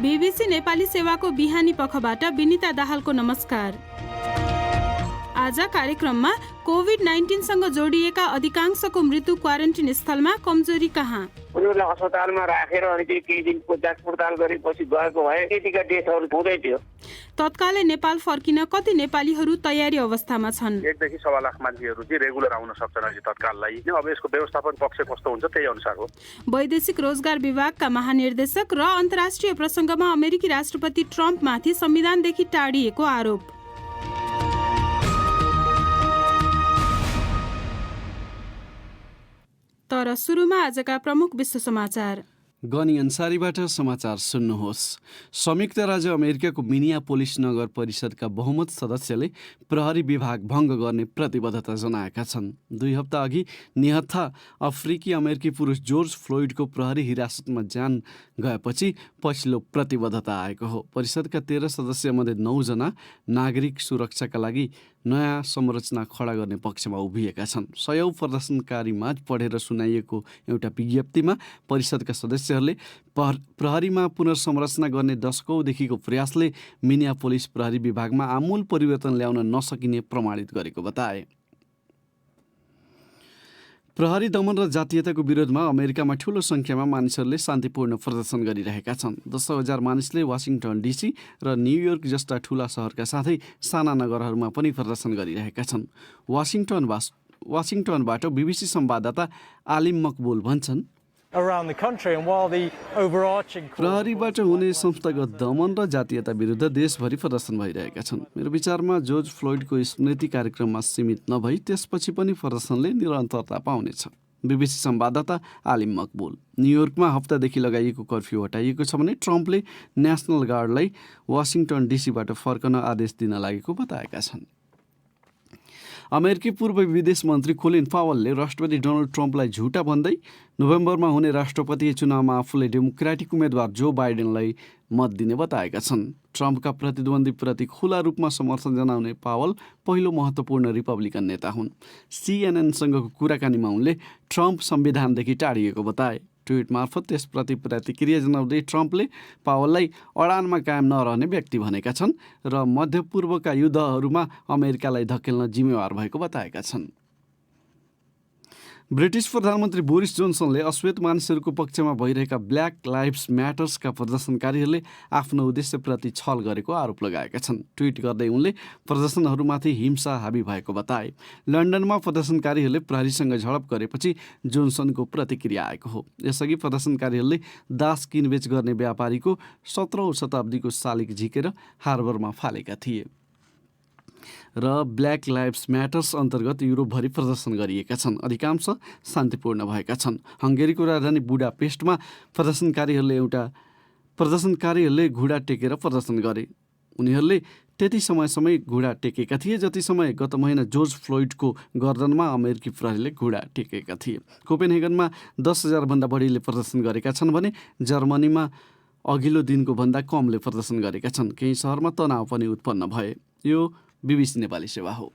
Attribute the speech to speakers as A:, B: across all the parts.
A: BBC Nepali सेवाको बिहानी पखबाट विनिता दाहालको नमस्कार। आज कार्यक्रममा कोभिड-19 सँग जोडिएका अधिकांशको मृत्यु क्वारेन्टिन स्थलमा, कमजोरी कहाँ?
B: उनीहरूलाई अस्पतालमा राखेर अनि केही दिनको जाँच पडताल गरेपछि गएको भए त्यतिका डेथहरू हुँदै थियो।
A: तत्कालै नेपाल फर्किन कति नेपालीहरू तयारी अवस्थामा छन्?
C: 1 देखि 1.25 लाख मान्छेहरू चाहिँ रेगुलर आउन सक्छन् अहिले तत्काललाई। अब यसको व्यवस्थापन पक्ष कस्तो हुन्छ त्यही अनुसार हो।
A: वैदेशिक रोजगार विभागका महानिर्देशक र अन्तर्राष्ट्रिय प्रसङ्गमा अमेरिकी राष्ट्रपति ट्रम्पमाथि संविधानदेखि टाढिएको आरोप। तर सुरुमा आजका प्रमुख विश्व समाचार।
D: गनी अन्सारीबाट समाचार सुन्नुहोस्। संयुक्त राज्य अमेरिकाको मिनियापोलिस नगर परिषदका बहुमत सदस्यले प्रहरी विभाग भङ्ग गर्ने प्रतिबद्धता जनाएका छन्। 2 हप्ता अघि निहत्था अफ्रिकी अमेरिकी पुरुष जोर्ज फ्लोइडको प्रहरी हिरासतमा जान गएपछि पछिल्लो प्रतिबद्धता आएको हो। परिषदका 13 सदस्यमध्ये 9 जना नागरिक सुरक्षाका लागि नयाँ संरचना खडा गर्ने पक्षमा उभिएका छन्। 100 प्रदर्शनकारीमा पढेर सुनाइएको एउटा विज्ञप्तिमा परिषदका सदस्यहरूले प्रहरीमा पुनर्संरचना गर्ने दशकौँदेखिको प्रयासले मिनियापोलिस प्रहरी विभागमा आमूल परिवर्तन ल्याउन नसकिने प्रमाणित गरेको बताए। प्रहरी दमन र जातीयताको विरोधमा अमेरिकामा ठूलो सङ्ख्यामा मानिसहरूले शान्तिपूर्ण प्रदर्शन गरिरहेका छन्। 10,000 मानिसले वाशिङटन डिसी र न्युयोर्क जस्ता ठूला सहरका साथै साना नगरहरूमा पनि प्रदर्शन गरिरहेका छन्। वाशिङटनबाट बीबीसी संवाददाता आलिम मकबुल भन्छन्, प्रहरीबाट हुने संस्थागत दमन र जातीयता विरुद्ध देशभरि प्रदर्शन भइरहेका छन्। मेरो विचारमा जोर्ज फ्लोइडको स्मृति कार्यक्रममा सीमित नभई त्यसपछि पनि प्रदर्शनले निरन्तरता पाउनेछ। बीबीसी संवाददाता आलिम मकबुल। न्युयोर्कमा हप्तादेखि लगाइएको कर्फ्यू हटाइएको छ भने ट्रम्पले नेसनल गार्डलाई वाशिङटन डिसीबाट फर्कन आदेश दिन लागेको बताएका छन्। अमेरिकी पूर्व विदेश मन्त्री कोलिन पावलले राष्ट्रपति डोनाल्ड ट्रम्पलाई झुटा भन्दै नोभेम्बरमा हुने राष्ट्रपतीय चुनावमा आफूले डेमोक्रेटिक उम्मेद्वार जो बाइडेनलाई मत दिने बताएका छन्। ट्रम्पका प्रतिद्वन्द्वीप्रति खुला रूपमा समर्थन जनाउने पावल पहिलो महत्त्वपूर्ण रिपब्लिकन नेता हुन्। सीएनएनसँगको कुराकानीमा उनले ट्रम्प संविधानदेखि टाढिएको बताए। ट्विट मार्फत त्यसप्रति प्रतिक्रिया जनाउँदै ट्रम्पले पावललाई अडानमा कायम नरहने व्यक्ति भनेका छन् र मध्यपूर्वका युद्धहरूमा अमेरिकालाई धकेल्न जिम्मेवार भएको बताएका छन्। ब्रिटिस प्रधानमन्त्री बोरिस जोन्सनले अश्वेत मानिसहरूको पक्षमा भइरहेका ब्ल्याक लाइभ्स म्याटर्सका प्रदर्शनकारीहरूले आफ्नो उद्देश्यप्रति छल गरेको आरोप लगाएका छन्। ट्विट गर्दै उनले प्रदर्शनहरूमाथि हिंसा हाबी भएको बताए। लन्डनमा प्रदर्शनकारीहरूले प्रहरीसँग झडप गरेपछि जोन्सनको प्रतिक्रिया आएको हो। यसअघि प्रदर्शनकारीहरूले दास किनबेच गर्ने व्यापारीको 17औं शताब्दीको शालिग झिकेर हार्बरमा फालेका थिए र ब्ल्याक लाइभ्स म्याटर्स अन्तर्गत युरोपभरि प्रदर्शन गरिएका छन्। अधिकांश शान्तिपूर्ण भएका छन्। हङ्गेरीको राजधानी बुडापेस्टमा प्रदर्शनकारीहरूले घुँडा टेकेर प्रदर्शन गरे। उनीहरूले त्यति समयसम्मै घुँडा टेकेका थिए जति समय गत महिना जोर्ज फ्लोइडको गर्दनमा अमेरिकी प्रहरीले घुँडा टेकेका थिए। कोपेनहेगनमा 10,000 भन्दा बढीले प्रदर्शन गरेका छन् भने जर्मनीमा अघिल्लो दिनको भन्दा कमले प्रदर्शन गरेका छन्। केही सहरमा तनाव पनि उत्पन्न भए। यो बीबीसी नेपाली सेवा हो।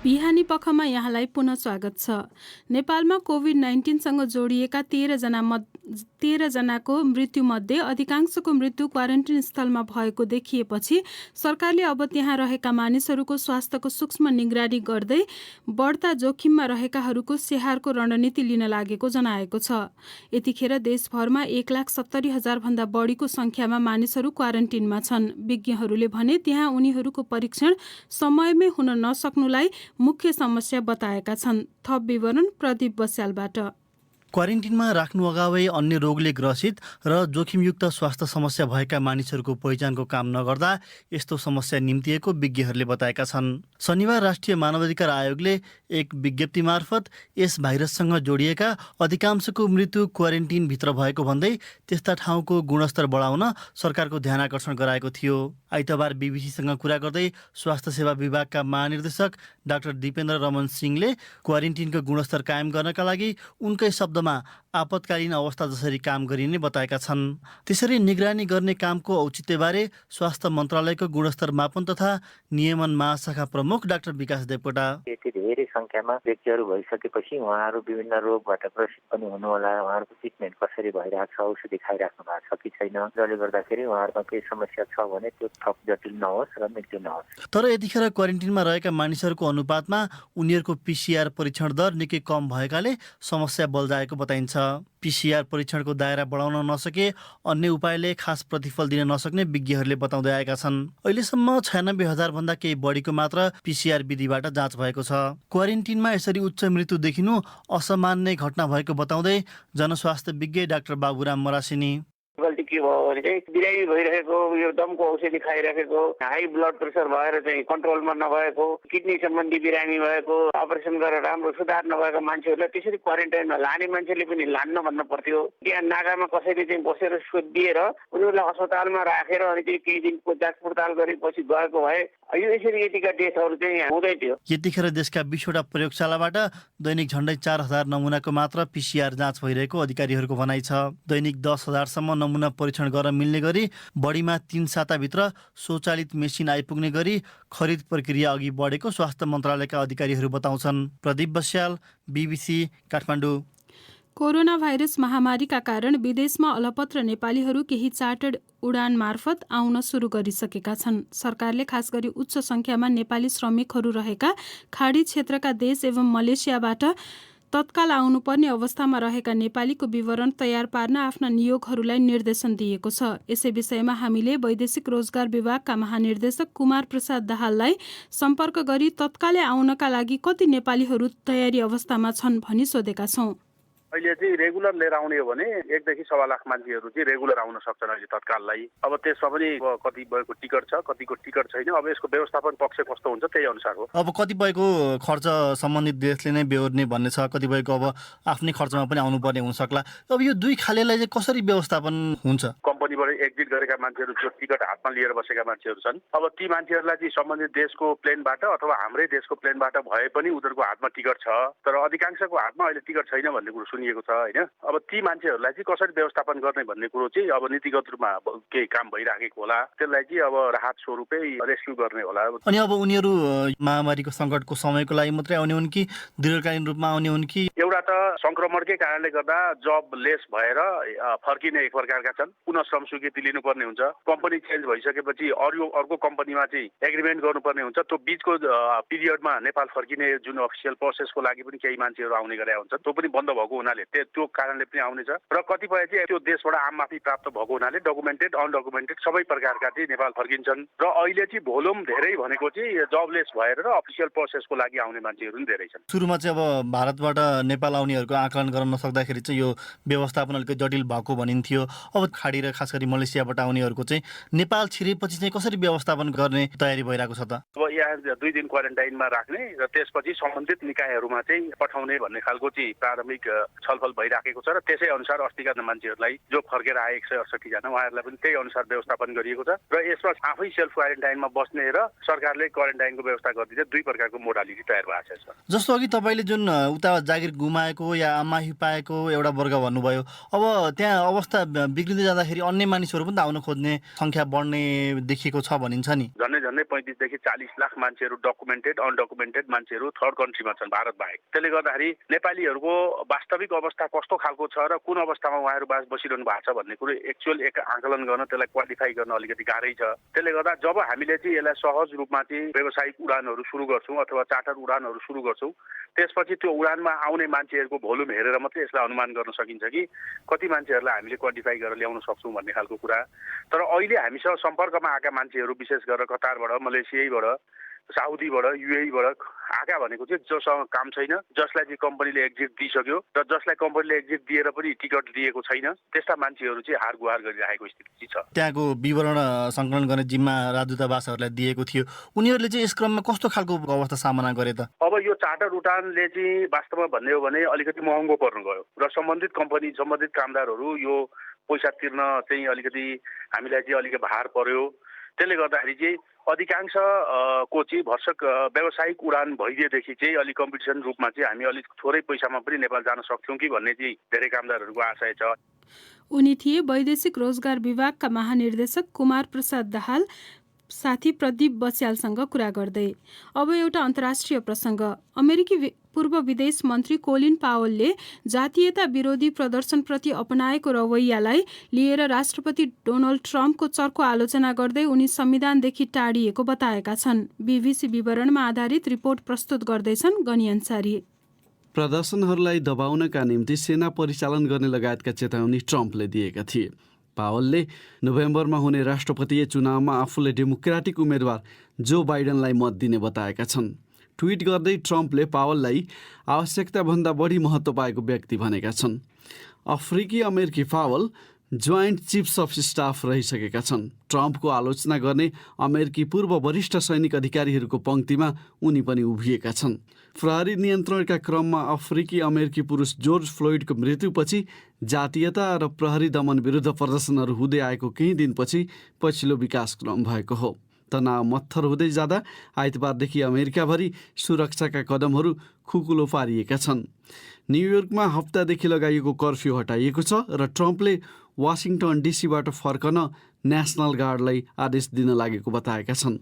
A: बिहानी पखमा यहाँलाई पुनः स्वागत छ। नेपालमा कोभिड-19 सँग जोडिएका 13 जनाको मृत्युमध्ये अधिकांशको मृत्यु क्वारेन्टिन स्थलमा भएको देखिएपछि सरकारले अब त्यहाँ रहेका मानिसहरूको स्वास्थ्यको सूक्ष्म निगरानी गर्दै बढ्ता जोखिममा रहेकाहरूको स्याहारको रणनीति लिन लागेको जनाएको छ। यतिखेर देशभरमा 1,70,000 भन्दा बढीको संख्यामा मानिसहरू क्वारेन्टिनमा छन्। विज्ञहरूले भने त्यहाँ उनीहरूको परीक्षण समयमै हुन नसक्नुलाई मुख्य समस्या बताएका छन्। थप विवरण प्रदीप बस्यालबाट।
E: क्वारेन्टिनमा राख्नु अगावै अन्य रोगले ग्रसित र जोखिमयुक्त स्वास्थ्य समस्या भएका मानिसहरूको पहिचानको काम नगर्दा यस्तो समस्या निम्तिएको विज्ञहरूले बताएका छन्। शनिबार राष्ट्रिय मानवाधिकार आयोगले एक विज्ञप्ति मार्फत यस भाइरससँग जोडिएका अधिकांशको मृत्यु क्वारेन्टिनभित्र भएको भन्दै त्यस्ता ठाउँको गुणस्तर बढाउन सरकारको ध्यान आकर्षण गराएको थियो। आइतबार बीबीसीसँग कुरा गर्दै स्वास्थ्य सेवा विभागका महानिर्देशक डाक्टर दिपेन्द्र रमन सिंहले क्वारेन्टिनको गुणस्तर कायम गर्नका लागि उनकै शब्दमा आपतकालीन अवस्था जसरी काम गरिने बताएका छन्। त्यसरी निगरानी गर्ने कामको औचित्यबारे स्वास्थ्य मन्त्रालयको गुणस्तर मापन तथा नियमन महाशाखा प्रमुख डाक्टर विकास देवकोटा।
F: यति धेरै संख्यामा व्यक्तिहरू भइसकेपछि उहाँहरू विभिन्न रोगबाट ग्रसित पनि हुनुहोला, उहाँहरूको ट्रिटमेन्ट कसरी भइरहेको छ, औषधि खाइराख्नु भएको छ कि छैन, जसले गर्दाखेरि उहाँहरूमा केही समस्या छ भने त्यो थप जटिल नहोस् र मृत्यु नहोस्।
E: तर यतिखेर क्वारेन्टिनमा रहेका मानिसहरूको अनुपातमा उनीहरूको पिसिआर परीक्षण दर निकै कम भएकाले समस्या बल्झाएको बताइन्छ। पिसिआर परीक्षणको दायरा बढाउन नसके अन्य उपायले खास प्रतिफल दिन नसक्ने विज्ञहरूले बताउँदै आएका छन्। अहिलेसम्म 96,000 भन्दा केही बढीको मात्र पिसिआर विधिबाट जाँच भएको छ। क्वारेन्टिनमा यसरी उच्च मृत्यु देखिनु असामान्य घटना भएको बताउँदै जनस्वास्थ्य विज्ञ डाक्टर बाबुराम मरासिनी।
B: गल्ती के भयो भने चाहिँ बिरामी भइरहेको, यो दमको औषधि खाइरहेको, हाई ब्लड प्रेसर भएर चाहिँ कन्ट्रोलमा नभएको, किडनी सम्बन्धी बिरामी भएको, अपरेसन गरेर राम्रो सुधार नभएको मान्छेहरूलाई त्यसरी क्वारेन्टाइनमा लाने मान्छेले पनि लान्न भन्न पर्थ्यो। त्यहाँ नागामा कसैले चाहिँ बसेर सोधिएर उनीहरूलाई अस्पतालमा राखेर अनि चाहिँ केही दिनको जाँच पडताल गरेपछि गएको भए यो यसरी यतिका डेथहरू चाहिँ हुँदै थियो।
E: यतिखेर देशका 20वटा प्रयोगशालाबाट दैनिक झण्डै 4,000 नमुनाको मात्र पिसिआर जाँच भइरहेको अधिकारीहरूको भनाइ छ। दैनिक 10,000सम्म नमुना परीक्षण गर्न मिल्ने गरी बढीमा 3 साताभित्र स्वचालित मेसिन आइपुग्ने गरी खरिद प्रक्रिया अघि बढेको स्वास्थ्य मन्त्रालयका अधिकारीहरू बताउँछन्। Pradeep Basyal, BBC, Kathmandu.
A: Corona virus महामारीका कारण विदेशमा अलपत्र नेपालीहरू केही चार्टर्ड उडान मार्फत आउन सुरु गरिसकेका छन्। सरकारले खास गरी उच्च संख्यामा नेपाली श्रमिकहरू रहेका खाडी क्षेत्रका देश एवं मलेसियाबाट तत्काल आउनुपर्ने अवस्थामा रहेका नेपालीको विवरण तयार पार्न आफ्ना नियोगहरूलाई निर्देशन दिएको छ। यसै विषयमा हामीले वैदेशिक रोजगार विभागका महानिर्देशक कुमार प्रसाद दाहाललाई सम्पर्क गरी तत्कालै आउनका लागि कति नेपालीहरू तयारी अवस्थामा छन् भनी सोधेका छौँ।
C: अहिले चाहिँ रेगुलर लिएर आउने हो भने 1 देखि 1.25 लाख मान्छेहरू चाहिँ रेगुलर आउन सक्छन् अहिले तत्काललाई। अब त्यसमा पनि कतिपयको टिकट छ, कतिको टिकट छैन। अब यसको व्यवस्थापन पक्ष कस्तो हुन्छ त्यही अनुसार हो।
E: अब कतिपयको खर्च सम्बन्धित देशले नै बेहोर्ने भन्ने छ, कतिपयको अब आफ्नै खर्चमा पनि आउनुपर्ने हुनसक्ला। अब यो दुई खालेलाई चाहिँ कसरी व्यवस्थापन हुन्छ?
C: कम्पनीबाट एक्जिट गरेका मान्छेहरू जो टिकट हातमा लिएर बसेका मान्छेहरू छन्, अब ती मान्छेहरूलाई चाहिँ सम्बन्धित देशको प्लेनबाट अथवा हाम्रै देशको प्लेनबाट भए पनि उनीहरूको हातमा टिकट छ, तर अधिकांशको हातमा अहिले टिकट छैन भन्ने कुरो सुनिएको छ होइन। अब ती मान्छेहरूलाई चाहिँ कसरी व्यवस्थापन गर्ने भन्ने कुरो चाहिँ अब नीतिगत रूपमा केही काम भइराखेको होला। त्यसलाई चाहिँ अब राहत स्वरूपै रेस्क्यु गर्ने होला।
E: अनि अब उनीहरू महामारीको सङ्कटको समयको लागि मात्रै आउने हुन् कि दीर्घकालीन रूपमा आउने हुन् कि?
C: एउटा त संक्रमणकै कारणले गर्दा जब लेस भएर फर्किने एक प्रकारका छन्, पुनः श्रम स्वीकृति लिनुपर्ने हुन्छ। कम्पनी चेन्ज भइसकेपछि अर्को कम्पनीमा चाहिँ एग्रिमेन्ट गर्नुपर्ने हुन्छ। त्यो बिचको पिरियडमा नेपाल फर्किने जुन अफिसियल प्रोसेसको लागि पनि केही मान्छेहरू आउने गरेका हुन्छन्, त्यो पनि बन्द भएको हुनाले त्यो कारणले पनि आउनेछ। र कतिपय चाहिँ त्यो देशबाट आम माफी प्राप्त भएको हुनाले डकुमेन्टेड अनडकुमेन्टेड सबै प्रकारका चाहिँ नेपाल फर्किन्छन्। र अहिले चाहिँ भोल्युम धेरै भनेको चाहिँ जबलेस भएर र अफिसियल प्रोसेसको लागि आउने मान्छेहरू पनि धेरै छन्।
E: सुरुमा चाहिँ अब भारतबाट नेपाल आउनेहरूको आकलन गर्न नसक्दाखेरि चाहिँ यो व्यवस्थापन अलिकति जटिल भएको भनिन्थ्यो। अब खाडी र खास गरी मलेसियाबाट आउनेहरूको चाहिँ नेपाल छिरेपछि चाहिँ कसरी व्यवस्थापन गर्ने तयारी भइरहेको छ त?
C: अब यहाँ 2 दिन क्वारेन्टाइनमा राख्ने र त्यसपछि सम्बन्धित निकायहरूमा चाहिँ पठाउने भन्ने खालको चाहिँ प्रारम्भिक छलफल भइराखेको छ। र त्यसै अनुसार अस्तिका मान्छेहरूलाई जो फर्केर आए 168 जना उहाँहरूलाई पनि त्यही अनुसार व्यवस्थापन गरिएको छ। र यसमा आफै सेल्फ क्वारेन्टाइनमा बस्ने र सरकारले क्वारेन्टाइनको व्यवस्था गरिदिने 2 प्रकारको मोडालिटी तयार भएको छ।
E: जस्तो अघि तपाईँले जुन उता जागिर गुमाएको या आमाही पाएको एउटा वर्ग भन्नुभयो, अब त्यहाँ अवस्था बिग्रिँदै जाँदाखेरि अन्य मानिसहरू पनि त आउन खोज्ने सङ्ख्या बढ्ने देखिएको छ भनिन्छ नि।
C: झन्डै 35 देखि 40 लाख मान्छेहरू डकुमेन्टेड अनडकुमेन्टेड मान्छेहरू थर्ड कन्ट्रीमा छन् भारत बाहेक। त्यसले गर्दाखेरि नेपालीहरूको वास्तविक अवस्था कस्तो खालको छ र कुन अवस्थामा उहाँहरू बसिरहनु भएको छ भन्ने कुरो एक्चुअल एक आकलन गर्न, त्यसलाई क्वान्टिफाई गर्न अलिकति गाह्रै छ। त्यसले गर्दा जब हामीले चाहिँ यसलाई सहज रूपमा चाहिँ व्यावसायिक उडानहरू सुरु गर्छौँ अथवा चार्टर उडानहरू सुरु गर्छौँ, त्यसपछि त्यो उडानमा आउने मान्छेहरूको भोल्युम हेरेर मात्रै यसलाई अनुमान गर्न सकिन्छ कि कति मान्छेहरूलाई हामीले क्वान्टिफाई गरेर ल्याउन सक्छौँ भन्ने खालको कुरा। तर अहिले हामीसँग सम्पर्कमा आएका मान्छेहरू विशेष गरेर कतारबाट, मलेसियाबाट, साउदीबाट, युएईबाट आएका भनेको चाहिँ जोसँग काम छैन, जसलाई चाहिँ कम्पनीले एक्जिट दिइसक्यो र जसलाई कम्पनीले एक्जिट दिएर पनि टिकट दिएको छैन, त्यस्ता मान्छेहरू चाहिँ हार गुहार गरिरहेको स्थिति छ।
E: त्यहाँको विवरण सङ्कलन गर्ने जिम्मा राजदूतावासहरूलाई दिएको थियो। उनीहरूले चाहिँ यस क्रममा कस्तो खालको अवस्था सामना गरे त?
C: अब यो चार्टर उडानले चाहिँ वास्तवमा भन्ने हो भने अलिकति महँगो पर्न गयो र सम्बन्धित कम्पनी सम्बन्धित कामदारहरू यो पैसा तिर्न चाहिँ अलिकति हामीलाई चाहिँ अलिकति भार पर्यो। त्यसले गर्दाखेरि चाहिँ अधिकांश को चाहिँ भर्सक व्यावसायिक उडान भइदिएदेखि चाहिँ अलिक कम्पिटिसन रूपमा चाहिँ हामी अलिक थोरै पैसामा पनि नेपाल जान सक्छौँ कि भन्ने चाहिँ धेरै कामदारहरूको आशय छ।
A: उनी थिए वैदेशिक रोजगार विभागका महानिर्देशक कुमार प्रसाद दाहाल साथी प्रदीप बस्यालसँग कुरा गर्दै। अब एउटा अन्तर्राष्ट्रिय प्रसङ्ग। अमेरिकी पूर्व विदेश मन्त्री कोलिन पावलले जातीयता विरोधी प्रदर्शनप्रति अपनाएको रवैयालाई लिएर राष्ट्रपति डोनाल्ड ट्रम्पको चर्को आलोचना गर्दै उनी संविधानदेखि टाढिएको बताएका छन्। बीबीसी विवरणमा आधारित रिपोर्ट प्रस्तुत गर्दैछन् गनी अन्सारी।
D: प्रदर्शनहरूलाई दबाउनका निम्ति सेना परिचालन गर्ने लगायतका चेतावनी ट्रम्पले दिएका थिए। पावलले नोभेम्बरमा हुने राष्ट्रपतीय चुनावमा आफूले डेमोक्रेटिक उम्मेदवार जो बाइडेनलाई मत दिने बताएका छन्। ट्विट गर्दै ट्रम्पले पावललाई आवश्यकताभन्दा बढी महत्त्व पाएको व्यक्ति भनेका छन्। अफ्रिकी अमेरिकी पावल जोइन्ट चिफ्स अफ स्टाफ रहिसकेका छन्। ट्रम्पको आलोचना गर्ने अमेरिकी पूर्व वरिष्ठ सैनिक अधिकारीहरूको पङ्क्तिमा उनी पनि उभिएका छन्। प्रहरी नियन्त्रणका क्रममा अफ्रिकी अमेरिकी पुरुष जर्ज फ्लोइडको मृत्युपछि जातीयता र प्रहरी दमन विरुद्ध प्रदर्शनहरू हुँदै आएको केही दिनपछि पछिल्लो विकासक्रम भएको हो। तनाव मत्थर हुँदै जाँदा आइतबारदेखि अमेरिकाभरि सुरक्षाका कदमहरू खुकुलो पारिएका छन्। न्युयोर्कमा हप्तादेखि लगाइएको कर्फ्यू हटाइएको छ र ट्रम्पले वासिङटन डीसीबाट फर्कन नेसनल गार्डलाई आदेश दिन लागेको बताएका छन्।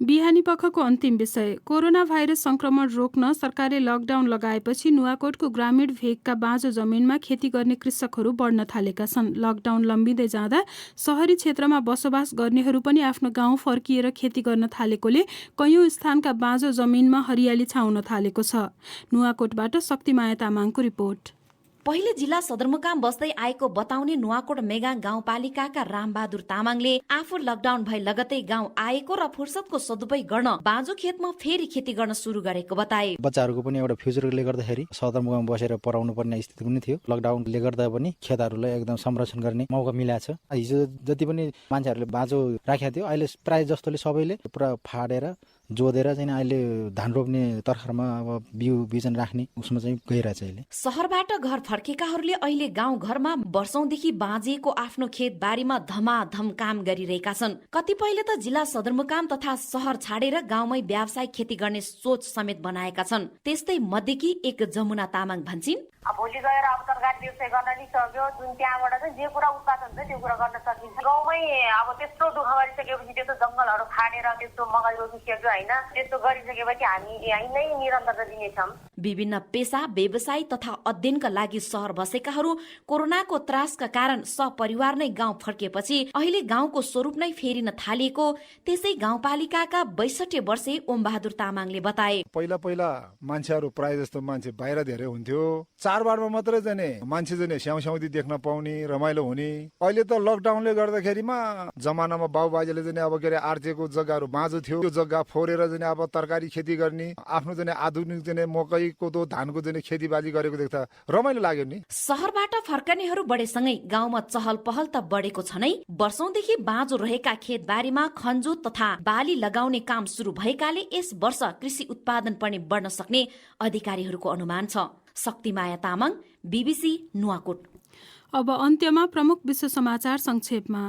A: बिहानी पखको अन्तिम विषय। कोरोना भाइरस संक्रमण रोक्न सरकारले लकडाउन लगाएपछि नुवाकोटको ग्रामीण भेगका बाँझो जमिनमा खेती गर्ने कृषकहरू बढ्न थालेका छन्। लकडाउन लम्बिँदै जाँदा शहरी क्षेत्रमा बसोबास गर्नेहरू पनि आफ्नो गाउँ फर्किएर खेती गर्न थालेकोले कैयौँ स्थानका बाँझो जमिनमा हरियाली छाउन थालेको छ। नुवाकोटबाट शक्तिमाया तामाङको रिपोर्ट।
G: पहिले जिल्ला सदरमुकाम बस्दै आएको बताउने नुवाकोट मेगा गाउँपालिकाका रामबहादुर तामाङले आफू लकडाउन भए लगतै गाउँ आएको र फुर्सदको सदुपयोग गर्न बाँझो खेतमा फेरि खेती गर्न सुरु गरेको बताए।
H: बच्चाहरूको पनि एउटा फ्युचरले गर्दाखेरि सदरमुकाम बसेर पढाउनु पर्ने स्थिति पनि थियो। लकडाउनले गर्दा पनि खेतहरूलाई एकदम संरक्षण गर्ने मौका मिलाएको छ। हिजो जति पनि मान्छेहरूले बाँझो राखेको थियो अहिले प्राय जस्तोले सबैले पुरा फाडेर जोदेर चाहिँ अहिले धान रोप्ने तर्खरमा अब बिउ बिजन राख्ने उसमा चाहिँ गइरहेछ अहिले।
G: शहरबाट घर फर्केकाहरूले अहिले गाउँ घरमा वर्षौंदेखि बाँझिएको आफ्नो खेत बारीमा धमाधम काम गरिरहेका छन्। कतिपयले त जिल्ला सदरमुकाम तथा शहर छाडेर गाउँमै व्यावसायिक खेती गर्ने सोच समेत बनाएका छन्। त्यस्तै मध्येकी एक जमुना तामाङ भन्छिन्,
I: भोलि गएर अब तरकारी व्यवसाय गर्न नि सक्यो, जुन त्यहाँबाट चाहिँ जे कुरा उत्पादन हुन्छ त्यो कुरा गर्न सकिन्छ। गाउँमै अब त्यस्तो दुःख गरिसकेपछि त्यस्तो जङ्गलहरू फाडेर त्यस्तो मकै रोपिसक्यो होइन, त्यस्तो गरिसकेपछि हामी यहीँ नै निरन्तरता दिनेछौँ।
G: विभिन्न पेसा व्यवसाय तथा अध्ययनका लागि शहर बसेकाहरू कोरोनाको त्रासका कारण सपरिवार नै गाउँ फर्किएपछि अहिले गाउँको स्वरूप नै फेरिन थालिएको त्यसै गाउँपालिकाका 62 वर्षे ओमबहादुर तामाङले बताए।
J: पहिला मान्छेहरू प्राय जस्तो मान्छे बाहिर धेरै हुन्थ्यो, चाडबाडमा मात्रै जाने मान्छे जाने स्याउस्याउदी देख्न पाउने रमाइलो हुने। अहिले त लकडाउनले गर्दाखेरिमा जमानामा बाबुबाजेले जाने अब के अरे आर्जेको जग्गाहरू बाँझो थियो, त्यो जग्गा फोरेर जाने अब तरकारी खेती गर्ने आफ्नो जाने आधुनिक जाने मकै कोदो धानको जाने खेतीबाजी गरेको देख्दा रमाइलो लाग्यो नि।
G: शहरबाट फर्कनेहरू बढेसँगै गाउँमा चहल पहल त बढेको छ नै। वर्षौंदेखि बाँझो रहेका खेतबारीमा खन्जो तथा बाली लगाउने काम सुरु भएकाले यस वर्ष कृषि उत्पादन पनि बढ्न सक्ने अधिकारीहरूको अनुमान छ। शक्तिमाया तामाङ, बीबीसी नुवाकोट।
A: अब अन्त्यमा प्रमुख विश्व समाचार संक्षेपमा।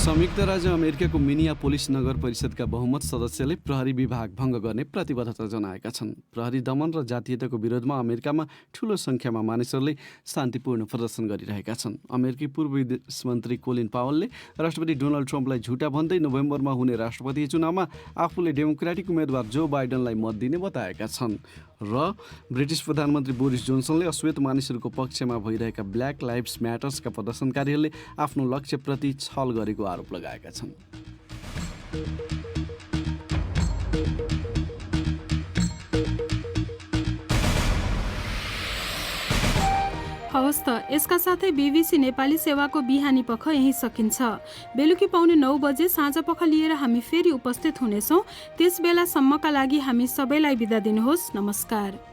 D: संयुक्त राज्य अमेरिकाको मिनियापोलिस नगर परिषदका बहुमत सदस्यले प्रहरी विभाग भङ्ग गर्ने प्रतिबद्धता जनाएका छन्। प्रहरी दमन र जातीयताको विरोधमा अमेरिकामा ठूलो संख्यामा मानिसहरूले शान्तिपूर्ण प्रदर्शन गरिरहेका छन्। अमेरिकी पूर्व विदेश मन्त्री कोलिन पावलले राष्ट्रपति डोनाल्ड ट्रम्पलाई झुटा भन्दै नोभेम्बरमा हुने राष्ट्रपतीय चुनावमा आफूले डेमोक्रेटिक उम्मेदवार जो बाइडेनलाई मत दिने बताएका छन्। र ब्रिटिस प्रधानमन्त्री बोरिस जोन्सनले अश्वेत मानिसहरूको पक्षमा भइरहेका ब्ल्याक लाइभ्स म्याटर्सका प्रदर्शनकारीहरूले आफ्नो लक्ष्यप्रति छल गरेको आरोप लगाएका छन्।
A: हवस् त, यसका साथै बीबीसी नेपाली सेवाको बिहानी पख यही सकिन्छ। बेलुकी पाउने 9 बजे साँझ पख लिएर हामी फेरि उपस्थित हुनेछौँ। त्यस बेलासम्मका लागि हामी सबैलाई बिदा दिनुहोस्। नमस्कार।